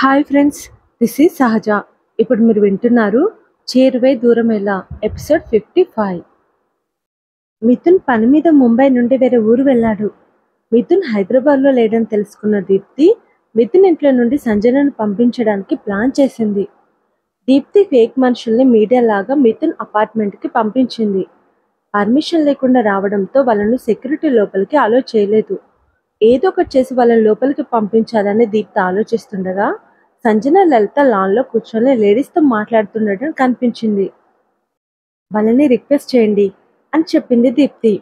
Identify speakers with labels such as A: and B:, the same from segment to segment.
A: Hi friends, this is సహజ. ఇప్పుడు మీరు వింటున్నారు చేరువై దూరమేలా ఎపిసోడ్ 55. మిథున్ పని మీద ముంబై నుండి వేరే ఊరు వెళ్ళాడు. మిథున్ హైదరాబాద్లో లేడని తెలుసుకున్న దీప్తి మిథున్ ఇంట్లో నుండి సంజనను పంపించడానికి ప్లాన్ చేసింది. దీప్తి ఫేక్ మనుషుల్ని మీడియా లాగా మిథున్ అపార్ట్మెంట్కి పంపించింది. పర్మిషన్ లేకుండా రావడంతో వాళ్ళను సెక్యూరిటీ లోపలికి అలో చేయలేదు. ఏదో ఒకటి చేసి వాళ్ళని లోపలికి పంపించాలని దీప్తి ఆలోచిస్తుండగా సంజన లలిత లాన్లో కూర్చొని లేడీస్తో మాట్లాడుతుండటం కనిపించింది. వాళ్ళని రిక్వెస్ట్ చేయండి అని చెప్పింది దీప్తి.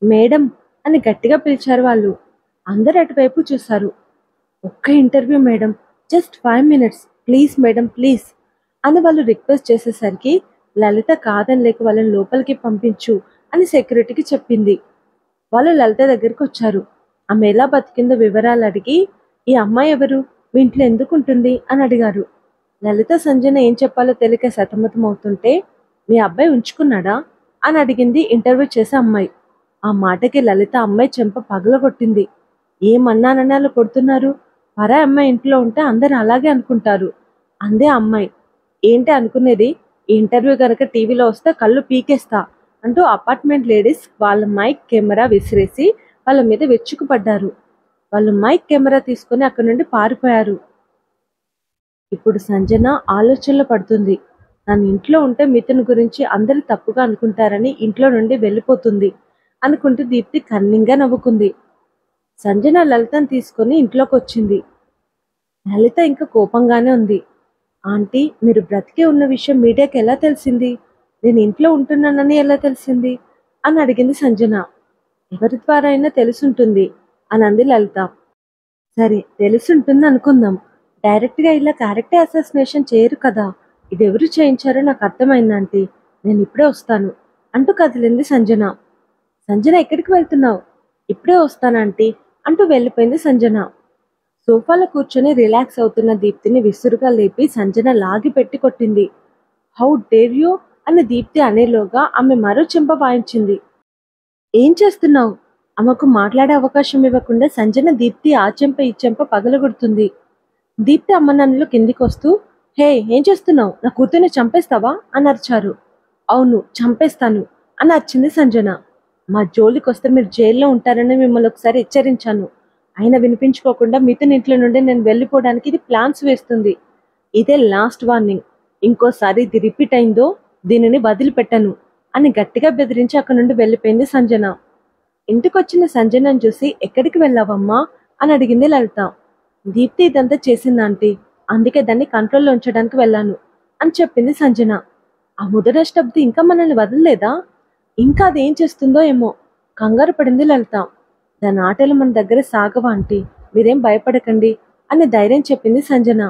A: మేడం అని గట్టిగా పిలిచారు వాళ్ళు. అందరు అటువైపు చూశారు. ఒక్క interview madam, just 5 minutes please madam please అని వాళ్ళు రిక్వెస్ట్ చేసేసరికి లలిత కాదని లేక వాళ్ళని లోపలికి పంపించు అని సెక్యూరిటీకి చెప్పింది. వాళ్ళు లలిత దగ్గరికి వచ్చారు. ఆమె ఎలా బతికిందో వివరాలు అడిగి, ఈ అమ్మాయి ఎవరు, మీ ఇంట్లో ఎందుకు ఉంటుంది అని అడిగారు. లలిత సంజన ఏం చెప్పాలో తెలియక సతమతం అవుతుంటే, మీ అబ్బాయి ఉంచుకున్నాడా అని అడిగింది ఇంటర్వ్యూ చేసే అమ్మాయి. ఆ మాటకి లలిత అమ్మాయి చెంప పగలగొట్టింది. ఏమన్నానని వాళ్ళు కొడుతున్నారు? పరా అమ్మాయి ఇంట్లో ఉంటే అందరు అలాగే అనుకుంటారు అందే అమ్మాయి. ఏంటి అనుకునేది? ఈ ఇంటర్వ్యూ కనుక టీవీలో వస్తే కళ్ళు పీకేస్తా అంటూ అపార్ట్మెంట్ లేడీస్ వాళ్ళ మైక్ కెమెరా విసిరేసి వాళ్ళ మీద వెచ్చుకుపడ్డారు. వాళ్ళు మైక్ కెమెరా తీసుకుని అక్కడి నుండి పారిపోయారు. ఇప్పుడు సంజన ఆలోచనలో పడుతుంది. తన ఇంట్లో ఉంటే మిథున్ గురించి అందరూ తప్పుగా అనుకుంటారని ఇంట్లో నుండి వెళ్ళిపోతుంది అనుకుంటూ దీప్తి కన్నింగా నవ్వుకుంది. సంజన లలితను తీసుకొని ఇంట్లోకి వచ్చింది. లలిత ఇంకా కోపంగానే ఉంది. ఆంటీ, మీరు బ్రతికే ఉన్న విషయం మీడియాకి ఎలా తెలిసింది? నేను ఇంట్లో ఉంటున్నానని ఎలా తెలిసింది అని అడిగింది సంజన. ఎవరి ద్వారా అయినా తెలుసుంటుంది అని అంది లలిత. సరే, తెలుసుంటుంది అనుకుందాం. డైరెక్ట్గా ఇలా క్యారెక్టర్ అసాసినేషన్ చేయరు కదా. ఇది ఎవరు చేయించారో నాకు అర్థమైందంటీ. నేను ఇప్పుడే వస్తాను అంటూ కదిలింది సంజన. సంజన, ఎక్కడికి వెళ్తున్నావు? ఇప్పుడే వస్తానంటీ అంటూ వెళ్ళిపోయింది సంజన. సోఫాలో కూర్చొని రిలాక్స్ అవుతున్న దీప్తిని విసురుగా లేపి సంజన లాగి పెట్టి కొట్టింది. హౌ డేర్ యూ అని దీప్తి అనేలోగా ఆమె మరో చెంప వాయించింది. ఏం చేస్తున్నావు? ఆమెకు మాట్లాడే అవకాశం ఇవ్వకుండా సంజన దీప్తి ఆ చెంప ఈ చెంప పగలగొడుతుంది. దీప్తి అమ్మనాన్నలు కిందికి వస్తూ, హే, ఏం చేస్తున్నావు? నా కూతుర్ని చంపేస్తావా అని అరిచారు. అవును, చంపేస్తాను అని అరిచింది సంజన. మా జోలికి వస్తే మీరు జైల్లో ఉంటారని మిమ్మల్ని ఒకసారి హెచ్చరించాను. అయినా వినిపించుకోకుండా మిథున్ ఇంట్లో నుండి నేను వెళ్ళిపోవడానికి ఇది ప్లాన్స్ వేస్తుంది. ఇదే లాస్ట్ వార్నింగ్. ఇంకోసారి ఇది రిపీట్ అయిందో దీనిని వదిలిపెట్టను అని గట్టిగా బెదిరించి అక్కడి నుండి వెళ్ళిపోయింది సంజన. ఇంటికొచ్చిన సంజనను చూసి, ఎక్కడికి వెళ్ళావమ్మా అని అడిగింది లలిత. దీప్తి ఇదంతా చేసిందాంటీ, అందుకే దాన్ని కంట్రోల్లో ఉంచడానికి వెళ్ళాను అని చెప్పింది సంజన. ఆ ముదనష్టబ్ది ఇంకా మనల్ని వదలలేదా? ఇంకా అది ఏం చేస్తుందో ఏమో కంగారు పడింది లలిత. దాని ఆటలు మన దగ్గర సాగవా ఆంటీ, మీరేం భయపడకండి అని ధైర్యం చెప్పింది సంజన.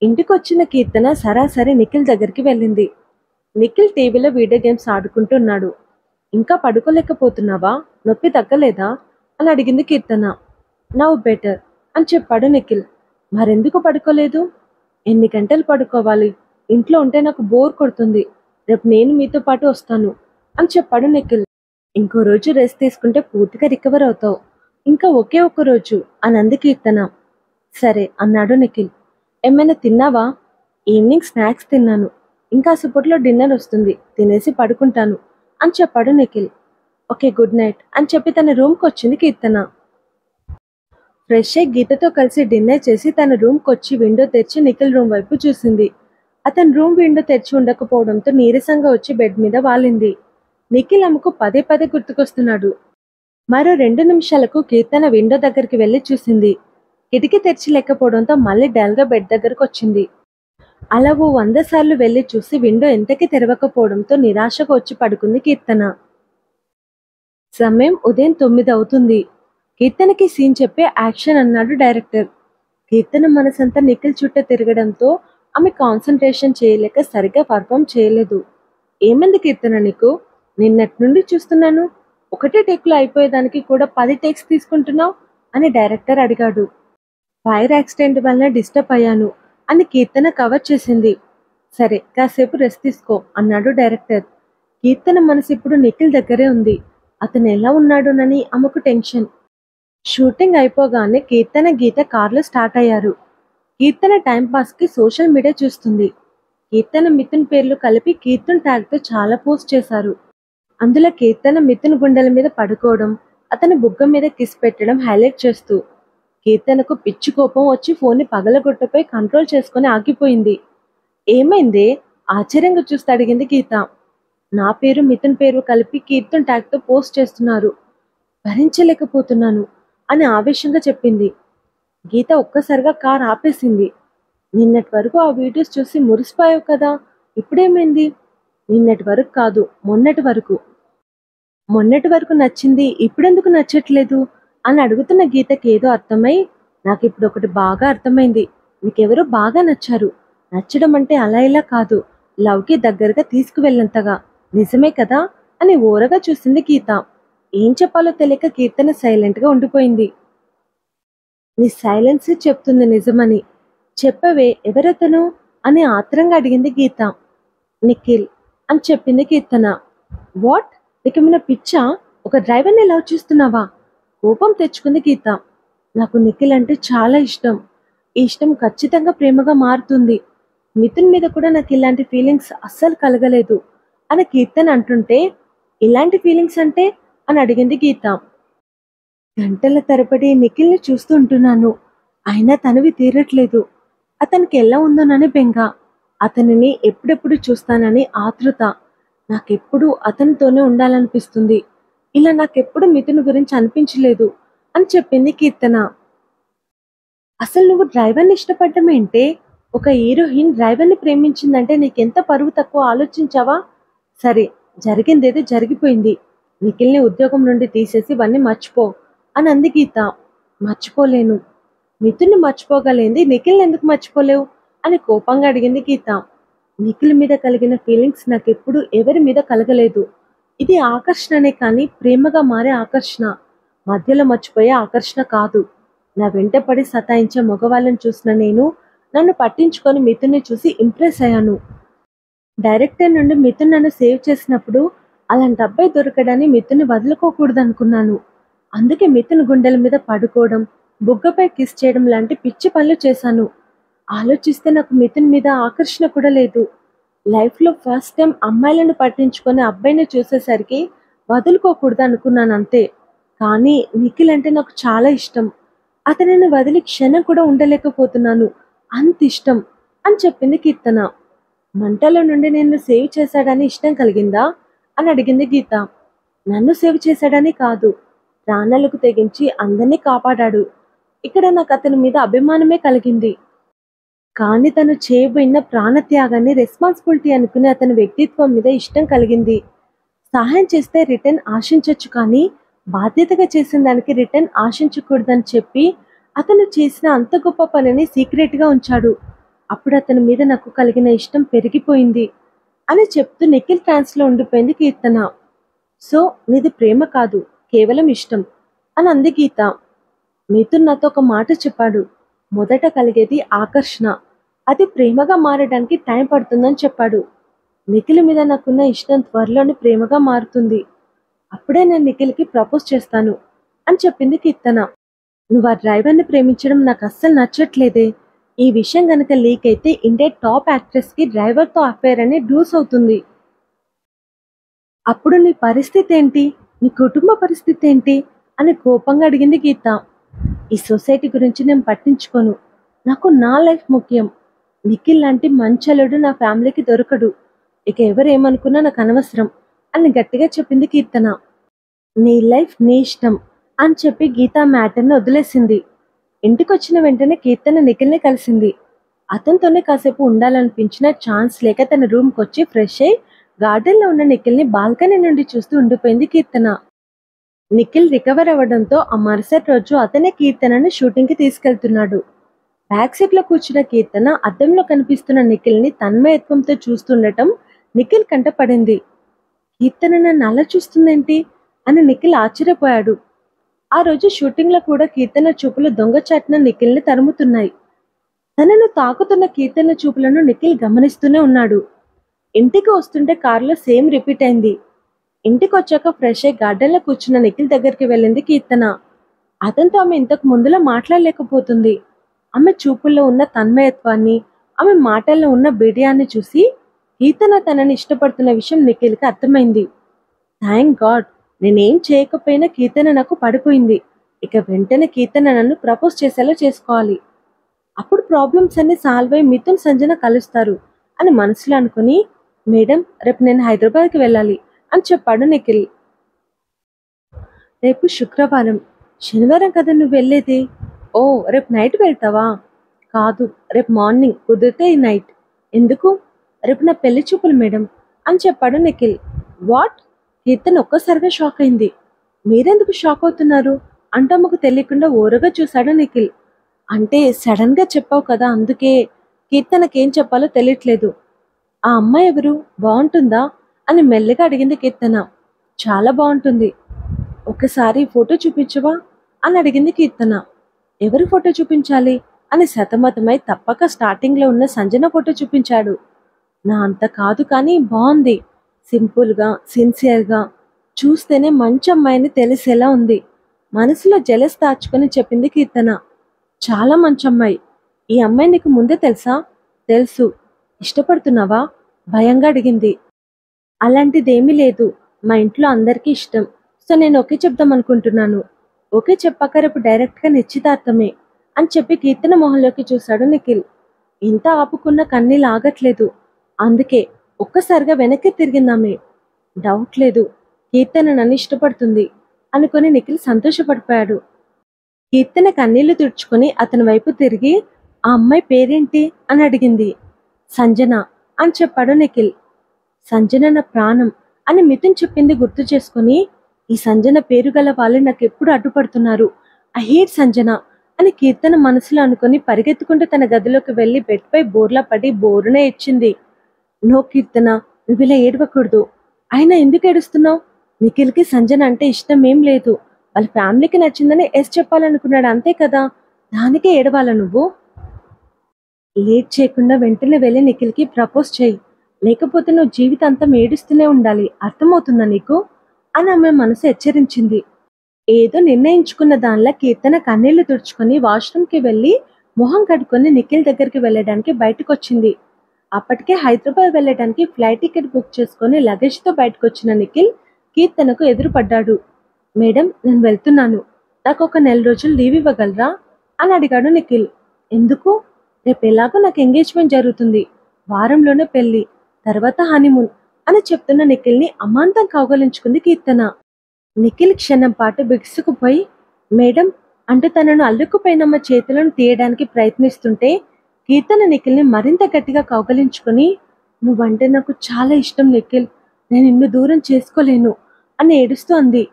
A: ఇంటికొచ్చిన కీర్తన సరాసరి నిఖిల్ దగ్గరికి వెళ్ళింది. నిఖిల్ టీవీలో వీడియో గేమ్స్ ఆడుకుంటున్నాడు. ఇంకా పడుకోలేకపోతున్నావా? నొప్పి తగ్గలేదా అని అడిగింది కీర్తన. నౌ బెటర్ అని చెప్పాడు నిఖిల్. మరెందుకు పడుకోలేదు? ఎన్ని గంటలు పడుకోవాలి? ఇంట్లో ఉంటే నాకు బోర్ కొడుతుంది. రేపు నేను మీతో పాటు వస్తాను అని చెప్పాడు నిఖిల్. ఇంకో రోజు రెస్ట్ తీసుకుంటే పూర్తిగా రికవర్ అవుతావు. ఇంకా ఒకే ఒక్క రోజు అని అంది కీర్తన. సరే అన్నాడు నిఖిల్. ఏమైనా తిన్నావా? ఈవినింగ్ స్నాక్స్ తిన్నాను. ఇంకా సపోర్ట్లో డిన్నర్ వస్తుంది, తినేసి పడుకుంటాను అని చెప్పాడు నిఖిల్. ఓకే, గుడ్ నైట్ అని చెప్పి తన రూమ్కి వచ్చింది కీర్తన. ఫ్రెష్ అయ్యి గీతతో కలిసి డిన్నర్ చేసి తన రూమ్కి వచ్చి విండో తెరిచి నిఖిల్ రూమ్ వైపు చూసింది. అతని రూమ్ విండో తెరిచి ఉండకపోవడంతో నీరసంగా వచ్చి బెడ్ మీద వాలింది. నిఖిల్ ఆమెకు పదే పదే గుర్తుకొస్తున్నాడు. మరో 2 నిమిషాలకు కీర్తన విండో దగ్గరికి వెళ్ళి చూసింది. కిటికీ తెరిచి లేకపోవడంతో మళ్ళీ డల్గా బెడ్ దగ్గరకు వచ్చింది. అలా ఓ 100 సార్లు వెళ్ళి చూసి విండో ఎంతకీ తెరవకపోవడంతో నిరాశగా వచ్చి పడుకుంది కీర్తన. సమయం ఉదయం 9 అవుతుంది. కీర్తనకి సీన్ చెప్పే యాక్షన్ అన్నాడు డైరెక్టర్. కీర్తన మనసంతా నిఖిల్ చుట్టూ తిరగడంతో ఆమె కాన్సన్ట్రేషన్ చేయలేక సరిగ్గా పర్ఫామ్ చేయలేదు. ఏమైంది కీర్తన నీకు? నిన్నటి నుండి చూస్తున్నాను. ఒకటే టేక్లో అయిపోయేదానికి కూడా 10 టేక్స్ తీసుకుంటున్నావు అని డైరెక్టర్ అడిగాడు. ఫైర్ యాక్సిడెంట్ వలన డిస్టర్బ్ అయ్యాను అని కీర్తన కవర్ చేసింది. సరే, కాసేపు రెస్ట్ తీసుకో అన్నాడు డైరెక్టర్. కీర్తన మనసు ఇప్పుడు నిఖిల్ దగ్గరే ఉంది. అతను ఎలా ఉన్నాడోనని ఆమెకు టెన్షన్. షూటింగ్ అయిపోగానే కీర్తన గీత కార్లో స్టార్ట్ అయ్యారు. కీర్తన టైంపాస్కి సోషల్ మీడియా చూస్తుంది. కీర్తన మిథున్ పేర్లు కలిపి కీర్తన్ ట్యాగ్తో చాలా పోస్ట్ చేశారు. అందులో కీర్తన మిథున్ గుండెల మీద పడుకోవడం, అతని బుగ్గ మీద కిస్ పెట్టడం హైలైట్ చేస్తూ, కీర్తనకు పిచ్చి కోపం వచ్చి ఫోన్ని పగలగొట్టపై కంట్రోల్ చేసుకుని ఆగిపోయింది. ఏమైందే? ఆశ్చర్యంగా చూస్తూ అడిగింది గీత. నా పేరు మిథున్ పేరు కలిపి కీర్తన్ ట్యాగ్తో పోస్ట్ చేస్తున్నారు, భరించలేకపోతున్నాను అని ఆవేశంగా చెప్పింది. గీత ఒక్కసారిగా కార్ ఆపేసింది. నిన్నటి వరకు ఆ వీడియోస్ చూసి మురిసిపోయావు కదా, ఇప్పుడేమైంది? నిన్నటి వరకు కాదు, మొన్నటి వరకు. మొన్నటి వరకు నచ్చింది ఇప్పుడెందుకు నచ్చట్లేదు అని అడుగుతున్న గీతకి ఏదో అర్థమై, నాకు ఇప్పుడు ఒకటి బాగా అర్థమైంది. నీకెవరో బాగా నచ్చారు. నచ్చడం అంటే అలా ఇలా కాదు, లవ్కి దగ్గరగా తీసుకువెళ్ళంతగా. నిజమే కదా అని ఓరగా చూసింది గీత. ఏం చెప్పాలో తెలియక కీర్తన సైలెంట్గా ఉండిపోయింది. నీ సైలెన్స్ చెప్తుంది నిజమని. చెప్పవే, ఎవరతను అని ఆత్రంగా అడిగింది గీత. నిఖిల్ అని చెప్పింది కీర్తన. వాట్? నీకేమైనా పిచ్చా? ఒక డ్రైవర్ని లవ్ చేస్తున్నావా? కోపం తెచ్చుకుంది గీత. నాకు నిఖిల్ అంటే చాలా ఇష్టం. ఈ ఇష్టం ఖచ్చితంగా ప్రేమగా మారుతుంది. మిథున్ మీద కూడా నాకు ఇలాంటి ఫీలింగ్స్ అస్సలు కలగలేదు అని కీర్తన అంటుంటే, ఇలాంటి ఫీలింగ్స్ అంటే అని అడిగింది గీత. గంటల తరబడి నిఖిల్ని చూస్తూ ఉంటున్నాను, అయినా తనవి తీరట్లేదు. అతనికి ఎలా ఉందోనని బెంగ, అతనిని ఎప్పుడెప్పుడు చూస్తానని ఆతృత. నాకెప్పుడు అతనితోనే ఉండాలనిపిస్తుంది. ఇలా నాకెప్పుడు మిథున్ గురించి అనిపించలేదు అని చెప్పింది కీర్తన. అసలు నువ్వు డ్రైవర్ని ఇష్టపడ్డమేంటే? ఒక హీరోయిన్ డ్రైవర్ని ప్రేమించిందంటే నీకెంత పరువు తక్కువ ఆలోచించావా? సరే, జరిగిందేదో జరిగిపోయింది. నిఖిల్ని ఉద్యోగం నుండి తీసేసి ఇవన్నీ మర్చిపో అని అంది గీత. మర్చిపోలేను. మిథున్ని మర్చిపోగలేంది నిఖిల్ని ఎందుకు మర్చిపోలేవు అని కోపంగా అడిగింది గీత. నిఖిల్ మీద కలిగిన ఫీలింగ్స్ నాకెప్పుడు ఎవరి మీద కలగలేదు. ఇది ఆకర్షణనే కానీ ప్రేమగా మారే ఆకర్షణ, మధ్యలో మర్చిపోయే ఆకర్షణ కాదు. నా వెంట పడి సతాయించే మగవాళ్ళని చూసిన నేను నన్ను పట్టించుకొని మిథున్ని చూసి ఇంప్రెస్ అయ్యాను. డైరెక్టర్ నుండి మిథున్ నన్ను సేవ్ చేసినప్పుడు అలాంటి అబ్బాయి దొరకడాన్ని మిథున్ని వదులుకోకూడదు అనుకున్నాను. అందుకే మిథున్ గుండెల మీద పడుకోవడం, బుగ్గపై కిస్ చేయడం లాంటి పిచ్చి పనులు చేశాను. ఆలోచిస్తే నాకు మిథున్ మీద ఆకర్షణ కూడా లేదు. లైఫ్లో ఫస్ట్ టైం అమ్మాయిలను పట్టించుకొని అబ్బాయిని చూసేసరికి వదులుకోకూడదు అనుకున్నాను అంతే. కానీ నిఖిల్ అంటే నాకు చాలా ఇష్టం. అతనిని వదిలి క్షణం కూడా ఉండలేకపోతున్నాను, అంత ఇష్టం అని చెప్పింది కీర్తన. మంటలో నుండి నిన్ను సేవ్ చేశాడని ఇష్టం కలిగిందా అని అడిగింది గీత. నన్ను సేవ్ చేశాడని కాదు, ప్రాణాలకు తెగించి అందరినీ కాపాడాడు. ఇక్కడ నాకు అతని మీద అభిమానమే కలిగింది. కానీ తను చేయబోయిన ప్రాణత్యాగాన్ని రెస్పాన్సిబిలిటీ అనుకుని అతని వ్యక్తిత్వం మీద ఇష్టం కలిగింది. సహాయం చేస్తే రిటర్న్ ఆశించవచ్చు, కానీ బాధ్యతగా చేసిన దానికి రిటర్న్ ఆశించకూడదని చెప్పి అతను చేసిన అంత గొప్ప పనిని సీక్రెట్గా ఉంచాడు. అప్పుడు అతని మీద నాకు కలిగిన ఇష్టం పెరిగిపోయింది అని చెప్తూ నిఖిల్ ట్రాన్స్లో ఉండిపోయింది కీర్తన. సో నీది ప్రేమ కాదు, కేవలం ఇష్టం అని అంది గీత. మిథున్ నాతో ఒక మాట చెప్పాడు. మొదట కలిగేది ఆకర్షణ, అది ప్రేమగా మారడానికి టైం పడుతుందని చెప్పాడు. నిఖిల్ మీద నాకున్న ఇష్టం త్వరలోనే ప్రేమగా మారుతుంది. అప్పుడే నేను నిఖిల్కి ప్రపోజ్ చేస్తాను అని చెప్పింది కీర్తన. నువ్వు ఆ డ్రైవర్ని ప్రేమించడం నాకు అస్సలు నచ్చట్లేదే. ఈ విషయం గనక లీక్ అయితే ఇండియా టాప్ యాక్ట్రెస్కి డ్రైవర్తో అఫైర్ అని డ్యూస్ అవుతుంది. అప్పుడు నీ పరిస్థితి ఏంటి, నీ కుటుంబ పరిస్థితి ఏంటి అని కోపంగా అడిగింది గీత. ఈ సొసైటీ గురించి నేను పట్టించుకోను, నాకు నా లైఫ్ ముఖ్యం. నిఖిల్ లాంటి మంచలుడు నా ఫ్యామిలీకి దొరకడు. ఇక ఎవరేమనుకున్నా నాకు అనవసరం అని గట్టిగా చెప్పింది కీర్తన. నీ లైఫ్ నీ ఇష్టం అని చెప్పి గీత మ్యాటర్ని వదిలేసింది. ఇంటికొచ్చిన వెంటనే కీర్తన నిఖిల్ని కలిసింది. అతనితోనే కాసేపు ఉండాలనిపించిన ఛాన్స్ లేక తన రూమ్కి వచ్చి ఫ్రెష్ అయి గార్డెన్లో ఉన్న నిఖిల్ని బాల్కనీ నుండి చూస్తూ ఉండిపోయింది కీర్తన. నిఖిల్ రికవర్ అవ్వడంతో ఆ మరుసటి రోజు అతనే కీర్తనని షూటింగ్కి తీసుకెళ్తున్నాడు. బ్యాక్ సీట్లో కూర్చున్న కీర్తన అద్దంలో కనిపిస్తున్న నిఖిల్ని తన్మయత్వంతో చూస్తుండటం నిఖిల్ కంట పడింది. కీర్తన నన్ను అలా చూస్తుందేంటి అని నిఖిల్ ఆశ్చర్యపోయాడు. ఆ రోజు షూటింగ్లో కూడా కీర్తన చూపులు దొంగచాటున నిఖిల్ని తరుముతున్నాయి. తనను తాకుతున్న కీర్తన చూపులను నిఖిల్ గమనిస్తూనే ఉన్నాడు. ఇంటికి వస్తుంటే కారులో సేమ్ రిపీట్ అయింది. ఇంటికి వచ్చాక ఫ్రెష్ అయి గార్డెన్లో కూర్చున్న నిఖిల్ దగ్గరికి వెళ్ళింది కీర్తన. అతనితో ఆమె ఇంతకు ముందులా మాట్లాడలేకపోతుంది. ఆమె చూపుల్లో ఉన్న తన్మయత్వాన్ని, ఆమె మాటల్లో ఉన్న బిడియాన్ని చూసి కీర్తన తనని ఇష్టపడుతున్న విషయం నిఖిల్కి అర్థమైంది. థ్యాంక్ గాడ్, నేనేం చేయకపోయినా కీర్తన నాకు పడిపోయింది. ఇక వెంటనే కీర్తన నన్ను ప్రపోజ్ చేసేలా చేసుకోవాలి. అప్పుడు ప్రాబ్లమ్స్ అన్ని సాల్వ్ అయి మిథున్ సంజన కలుస్తారు అని మనసులో అనుకుని, మేడం రేపు నేను హైదరాబాద్కి వెళ్ళాలి అని చెప్పాడు నిఖిల్. రేపు శుక్రవారం, శనివారం కదా నువ్వు వెళ్ళేది? ఓ, రేపు నైట్ వెళ్తావా? కాదు, రేపు మార్నింగ్, కుదిరితే ఈ నైట్. ఎందుకు? రేపు నా పెళ్లి చూపులు మేడం అని చెప్పాడు నిఖిల్. వాట్? కీర్తన్ ఒక్కసారిగా షాక్ అయింది. మీరెందుకు షాక్ అవుతున్నారు అంటూ ఆమెకు తెలియకుండా ఓరగా చూశాడు నిఖిల్. అంటే సడన్ గా చెప్పావు కదా, అందుకే. కీర్తనకేం చెప్పాలో తెలియట్లేదు. ఆ అమ్మాయి ఎవరు, బాగుంటుందా అని మెల్లగా అడిగింది కీర్తన. చాలా బాగుంటుంది. ఒకసారి ఫోటో చూపించవా అని అడిగింది కీర్తన. ఎవరి ఫోటో చూపించాలి అని సతమతమై తప్పక స్టార్టింగ్లో ఉన్న సంజన ఫోటో చూపించాడు. నా అంత కాదు కానీ బాగుంది. సింపుల్గా, సిన్సియర్గా, చూస్తేనే మంచి అమ్మాయిని తెలిసేలా ఉంది. మనసులో జలస్ దాచుకొని చెప్పింది కీర్తన. చాలా మంచి అమ్మాయి. ఈ అమ్మాయి నీకు ముందే తెలుసా? తెలుసు. ఇష్టపడుతున్నావా భయంగా అడిగింది. అలాంటిదేమీ లేదు. మా ఇంట్లో అందరికీ ఇష్టం. సో నేను ఓకే చెప్దాం అనుకుంటున్నాను. ఓకే చెప్పాక రేపు డైరెక్ట్గా నిశ్చితార్థమే అని చెప్పి కీర్తన మొహంలోకి చూశాడు నిఖిల్. ఇంత ఆపుకున్న కన్నీళ్ళు ఆగట్లేదు. అందుకే ఒక్కసారిగా వెనక్కి తిరిగిందామే. డౌట్ లేదు, కీర్తన నన్ను ఇష్టపడుతుంది అనుకుని నిఖిల్ సంతోషపడిపోయాడు. కీర్తన కన్నీళ్లు తుడుచుకొని అతని వైపు తిరిగి, ఆ అమ్మాయి పేరేంటి అని అడిగింది. సంజన అని చెప్పాడు నిఖిల్. సంజన నా ప్రాణం అని మిథున్ చెప్పింది గుర్తు చేసుకుని, ఈ సంజన పేరు గల వాళ్ళు నాకెప్పుడు అడ్డుపడుతున్నారు, ఐ హేట్ సంజన అని కీర్తన మనసులో అనుకుని పరిగెత్తుకుంటూ తన గదిలోకి వెళ్లి బెడ్పై బోర్లా పడి బోరునే ఇచ్చింది. నో కీర్తన, నువ్వు ఇలా ఏడవకూడదు. అయినా ఎందుకు ఏడుస్తున్నావు? నిఖిల్కి సంజన అంటే ఇష్టం ఏం లేదు. వాళ్ళ ఫ్యామిలీకి నచ్చిందని ఎస్ చెప్పాలనుకున్నాడు, అంతే కదా. దానికే ఏడవాలా నువ్వు? లేట్ చేయకుండా వెంటనే వెళ్ళి నిఖిల్కి ప్రపోజ్ చేయి. లేకపోతే నువ్వు జీవితాంతం ఏడుస్తూనే ఉండాలి, అర్థమవుతుందా నీకు అని ఆమె మనసు హెచ్చరించింది. ఏదో నిర్ణయించుకున్న దానిలా కీర్తన కన్నీళ్లు తుడుచుకొని వాష్రూమ్కి వెళ్ళి మొహం కడుక్కొని నిఖిల్ దగ్గరికి వెళ్ళడానికి బయటకు వచ్చింది. అప్పటికే హైదరాబాద్ వెళ్ళడానికి ఫ్లైట్ టికెట్ బుక్ చేసుకుని లగేజ్తో బయటకు వచ్చిన నిఖిల్ కీర్తనకు ఎదురుపడ్డాడు. మేడం నేను వెళ్తున్నాను, నాకు ఒక 1 నెల రోజులు లీవ్ ఇవ్వగలరా అని అడిగాడు నిఖిల్. ఎందుకు? రేపు ఎలాగో నాకు ఎంగేజ్మెంట్ జరుగుతుంది, వారంలోనే పెళ్లి, తర్వాత హనీమూన్ అని చెప్తున్న నిఖిల్ని అమాంతం కౌగలించుకుంది కీర్తన. నిఖిల్ క్షణం పాటు బిగుసుకుపోయి మేడం అంటూ తనను అల్లుకుపోయినమ్మ చేతులను తీయడానికి ప్రయత్నిస్తుంటే కీర్తన నిఖిల్ని మరింత గట్టిగా కౌగలించుకుని, నువ్వంటే నాకు చాలా ఇష్టం నిఖిల్, నేను నిన్ను దూరం చేసుకోలేను అని ఏడుస్తూ అంది.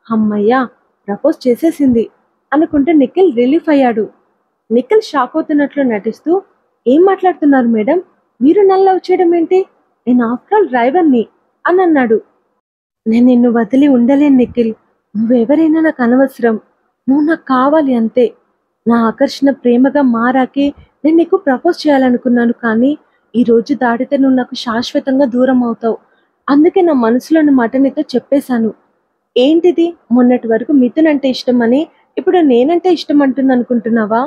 A: అమ్మయ్యా, ప్రపోజ్ చేసేసింది అనుకుంటూ నిఖిల్ రిలీఫ్ అయ్యాడు. నిఖిల్ షాక్ అవుతున్నట్లు నటిస్తూ, ఏం మాట్లాడుతున్నారు మేడం, మీరు నన్ను లవ్ చేయడం ఏంటి? నేను ఆఫ్టర్ ఆల్ డ్రైవర్ని అని అన్నాడు. నేను నిన్ను వదిలి ఉండలేను నిఖిల్, నువ్వెవరైనా నాకు అనవసరం, నువ్వు నాకు కావాలి అంతే. నా ఆకర్షణ ప్రేమగా మారాకే నేను నీకు ప్రపోజ్ చేయాలనుకున్నాను, కానీ ఈ రోజు దాటితే నువ్వు నాకు శాశ్వతంగా దూరం అవుతావు. అందుకే నా మనసులోని మాట నీతో చెప్పేశాను. ఏంటిది, మొన్నటి వరకు మిథున్ అంటే ఇష్టం అని ఇప్పుడు నేనంటే ఇష్టం అంటుంది అనుకుంటున్నావా?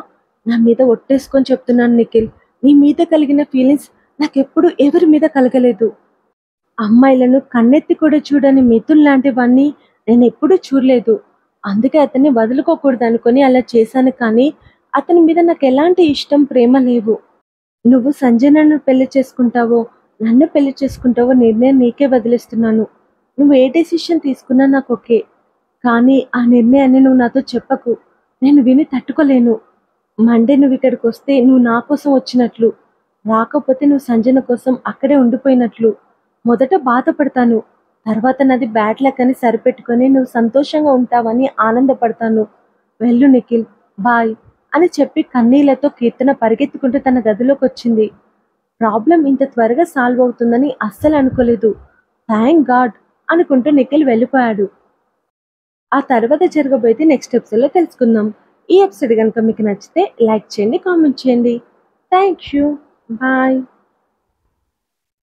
A: నా మీద ఒట్టేసుకొని చెప్తున్నాను నిఖిల్, నీ మీద కలిగిన ఫీలింగ్స్ నాకెప్పుడు ఎవరి మీద కలగలేదు. అమ్మాయిలను కన్నెత్తి కూడా చూడని మిథున్ లాంటివన్నీ నేను ఎప్పుడూ చూడలేదు. అందుకే అతన్ని వదులుకోకూడదు అనుకుని అలా చేశాను, కానీ అతని మీద నాకు ఎలాంటి ఇష్టం ప్రేమ లేవు. నువ్వు సంజనను పెళ్లి చేసుకుంటావో నన్ను పెళ్లి చేసుకుంటావో నిర్ణయం నీకే వదిలేస్తున్నాను. నువ్వు ఏ డెసిషన్ తీసుకున్నా నాకు ఓకే, కానీ ఆ నిర్ణయాన్ని నువ్వు నాతో చెప్పకు, నేను విని తట్టుకోలేను. మండే నువ్వు ఇక్కడికి వస్తే నువ్వు నా కోసం వచ్చినట్లు, రాకపోతే నువ్వు సంజన కోసం అక్కడే ఉండిపోయినట్లు. మొదట బాధపడతాను, తర్వాత నాది బ్యాడ్ లక్ అని సరిపెట్టుకొని నువ్వు సంతోషంగా ఉంటావని ఆనందపడతాను. వెళ్ళు నిఖిల్, బాయ్ అని చెప్పి కన్నీళ్లతో కీర్తన పరిగెత్తుకుంటూ తన గదిలోకి వచ్చింది. ప్రాబ్లం ఇంత త్వరగా సాల్వ్ అవుతుందని అస్సలు అనుకోలేదు. థ్యాంక్ గాడ్ అనుకుంటూ నిఖిల్ వెళ్ళిపోయాడు. ఆ తర్వాత జరగబోయేది నెక్స్ట్ ఎపిసోడ్లో తెలుసుకుందాం. ఈ ఎపిసోడ్ కనుక మీకు నచ్చితే లైక్ చేయండి, కామెంట్ చేయండి. Thank you, bye.